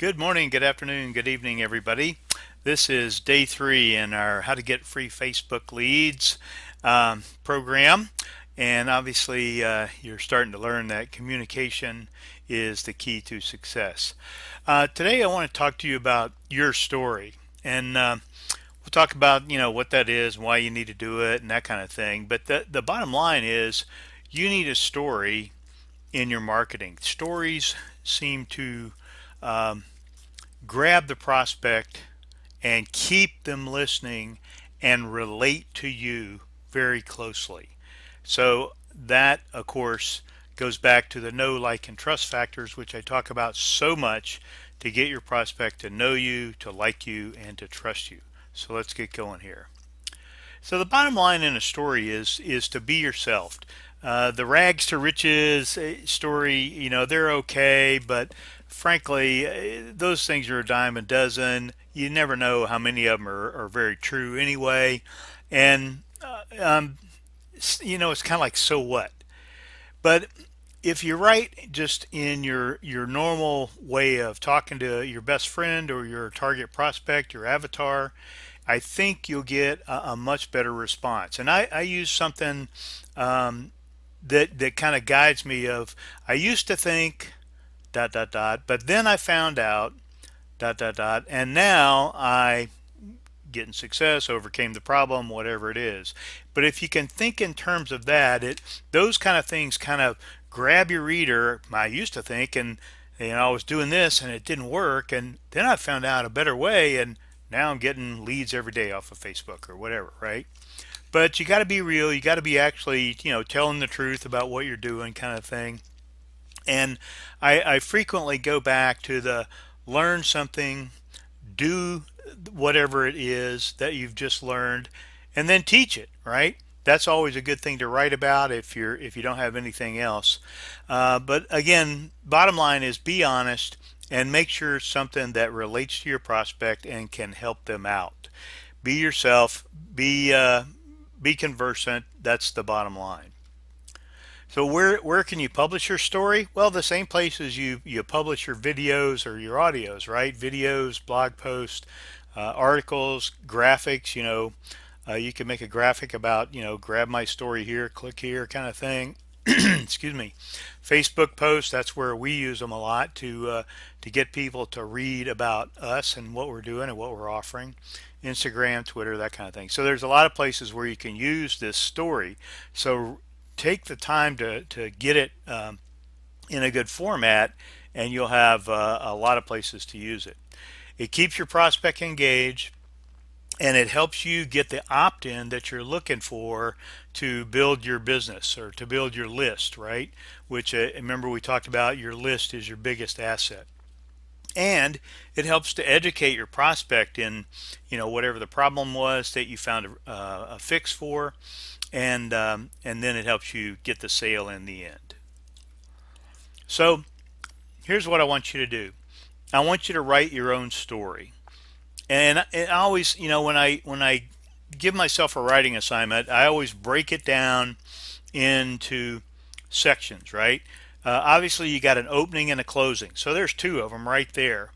Good morning, good afternoon, good evening, everybody. This is day three in our How to Get Free Facebook Leads program. And obviously, you're starting to learn that communication is the key to success. Today, I want to talk to you about your story. And we'll talk about, what that is, why you need to do it, and that kind of thing. But the bottom line is you need a story in your marketing. Stories seem to um, grab the prospect and keep them listening and relate to you very closely. So that, of course, goes back to the know, like, and trust factors, which I talk about so much to get your prospect to know you, to like you, and to trust you. So let's get going here. So the bottom line in a story is to be yourself. The rags to riches story, they're okay, but frankly, those things are a dime a dozen. You never know how many of them are very true anyway, and it's kind of like so what. But if you write just in your normal way of talking to your best friend or your target prospect, your avatar, I think you'll get a much better response. And I use something um, that kind of guides me. Of I used to think dot dot dot, but then I found out dot dot dot, and now I getting success, overcame the problem, whatever it is. But if you can think in terms of that, those kind of things kind of grab your reader. I used to think, and I was doing this and it didn't work, and then I found out a better way, and now I'm getting leads every day off of Facebook or whatever, right? But you got to be real. You got to be actually, telling the truth about what you're doing, kind of thing. And I frequently go back to the learn something, do whatever it is that you've just learned, and then teach it, right? That's always a good thing to write about if you don't have anything else. But again, bottom line is be honest and make sure it's something that relates to your prospect and can help them out. Be yourself. Be conversant. That's the bottom line. So where can you publish your story? Well, the same places you publish your videos or your audios, right? Videos, blog posts, articles, graphics. You can make a graphic about grab my story here, click here, kind of thing. Excuse me. Facebook posts. That's where we use them a lot to get people to read about us and what we're doing and what we're offering. Instagram, Twitter, that kind of thing. So there's a lot of places where you can use this story. So take the time to get it in a good format, and you'll have a lot of places to use it. It keeps your prospect engaged, and it helps you get the opt-in that you're looking for to build your business or to build your list, right? Which remember we talked about your list is your biggest asset. And it helps to educate your prospect in whatever the problem was that you found a fix for, and then it helps you get the sale in the end. So here's what I want you to do. I want you to write your own story. And I always, when I give myself a writing assignment, I always break it down into sections, right? Obviously, you got an opening and a closing. So there's two of them right there.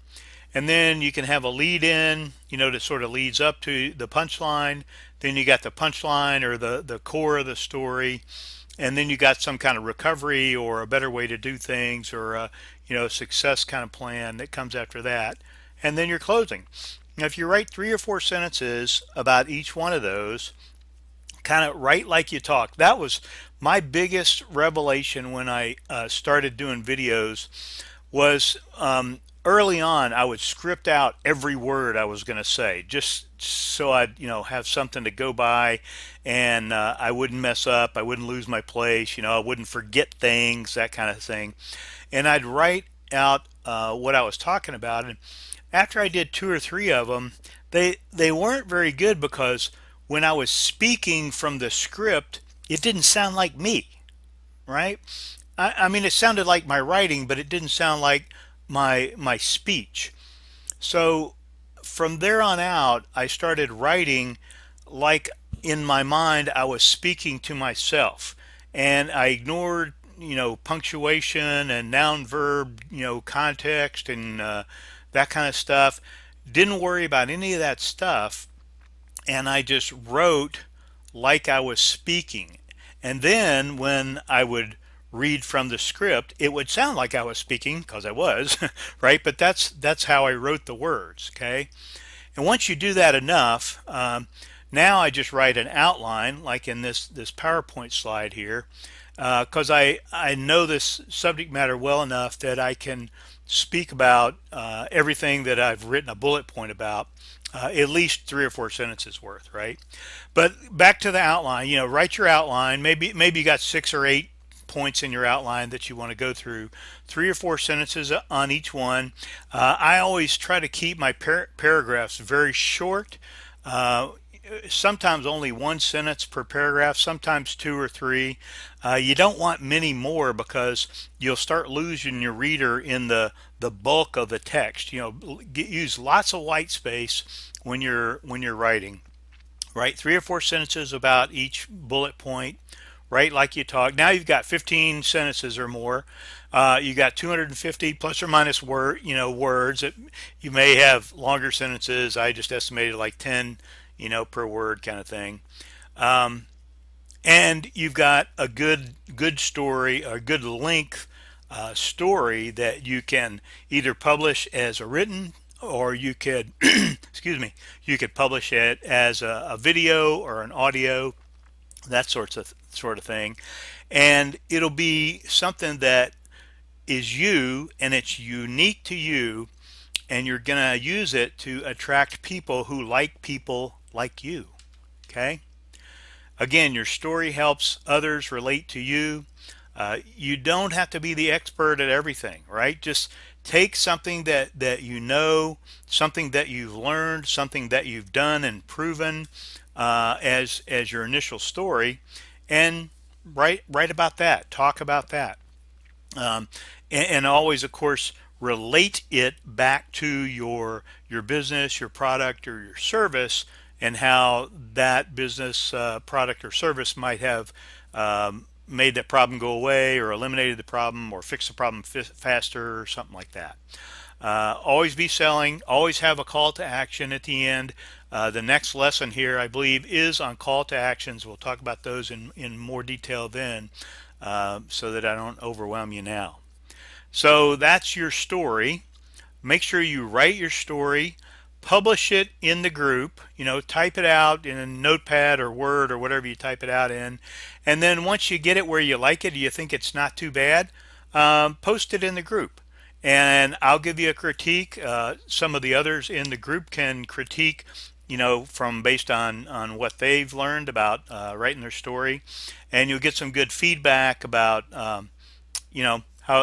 And then you can have a lead in, that sort of leads up to the punchline. Then you got the punchline or the core of the story. And then you got some kind of recovery or a better way to do things or a success kind of plan that comes after that. And then you're closing. Now, if you write 3 or 4 sentences about each one of those, kind of write like you talk. That was my biggest revelation when I started doing videos. Was early on I would script out every word I was going to say, just so I'd have something to go by, and I wouldn't mess up, I wouldn't lose my place, I wouldn't forget things, that kind of thing. And I'd write out what I was talking about, and after I did 2 or 3 of them, they weren't very good because when I was speaking from the script, it didn't sound like me, right? I mean, it sounded like my writing, but it didn't sound like my speech. So from there on out, I started writing like in my mind I was speaking to myself, and I ignored punctuation and noun verb, context and that kind of stuff. Didn't worry about any of that stuff, and I just wrote like I was speaking. And then when I would read from the script, it would sound like I was speaking because I was, right? But that's how I wrote the words, okay? And once you do that enough, now I just write an outline, like in this PowerPoint slide here, because I know this subject matter well enough that I can speak about everything that I've written a bullet point about, at least 3 or 4 sentences worth, right? But back to the outline, write your outline. Maybe you got 6 or 8 points in your outline that you want to go through, 3 or 4 sentences on each one. I always try to keep my paragraphs very short. Sometimes only 1 sentence per paragraph, sometimes 2 or 3. You don't want many more because you'll start losing your reader in the bulk of the text. Use lots of white space when you're writing. Write 3 or 4 sentences about each bullet point. Write like you talk. Now you've got 15 sentences or more. You got 250 plus or minus words. You may have longer sentences. I just estimated like 10 per word kind of thing. And you've got a good story, a good length story that you can either publish as a written, or you could excuse me, you could publish it as a video or an audio, that sort of thing. And it'll be something that is you, and it's unique to you, and you're gonna use it to attract people who like people like you. Okay, again, your story helps others relate to you. You don't have to be the expert at everything, right? Just take something that something that you've learned, something that you've done and proven as your initial story, and write about that, talk about that, and always, of course, relate it back to your business, your product, or your service, and how that business, product, or service might have made that problem go away, or eliminated the problem, or fixed the problem faster, or something like that. Always be selling, always have a call to action at the end. The next lesson here, I believe, is on call to actions. We'll talk about those in more detail then, so that I don't overwhelm you now. So that's your story. Make sure you write your story, publish it in the group, type it out in a notepad or Word or whatever you type it out in. And then once you get it where you like it, you think it's not too bad, post it in the group. And I'll give you a critique. Some of the others in the group can critique, from based on what they've learned about writing their story. And you'll get some good feedback about, how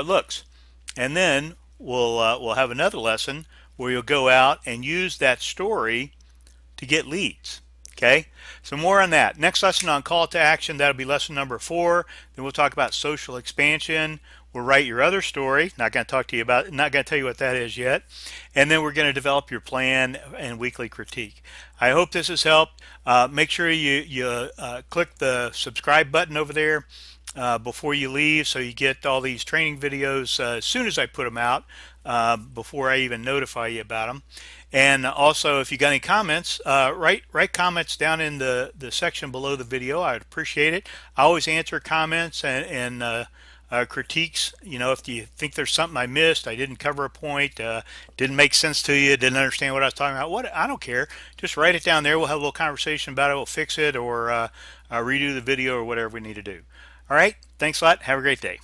it looks. And then we'll have another lesson where you'll go out and use that story to get leads. Okay, so more on that. Next lesson on call to action, that'll be lesson number 4. Then we'll talk about social expansion. We'll write your other story. Not going to tell you what that is yet. And then we're going to develop your plan and weekly critique. I hope this has helped. Make sure you click the subscribe button over there before you leave, so you get all these training videos as soon as I put them out, before I even notify you about them. And also, if you got any comments, write comments down in the section below the video. I'd appreciate it. I always answer comments and critiques. If you think there's something I missed, I didn't cover a point, didn't make sense to you, didn't understand what I was talking about, I don't care. Just write it down there. We'll have a little conversation about it. We'll fix it, or redo the video, or whatever we need to do. All right. Thanks a lot. Have a great day.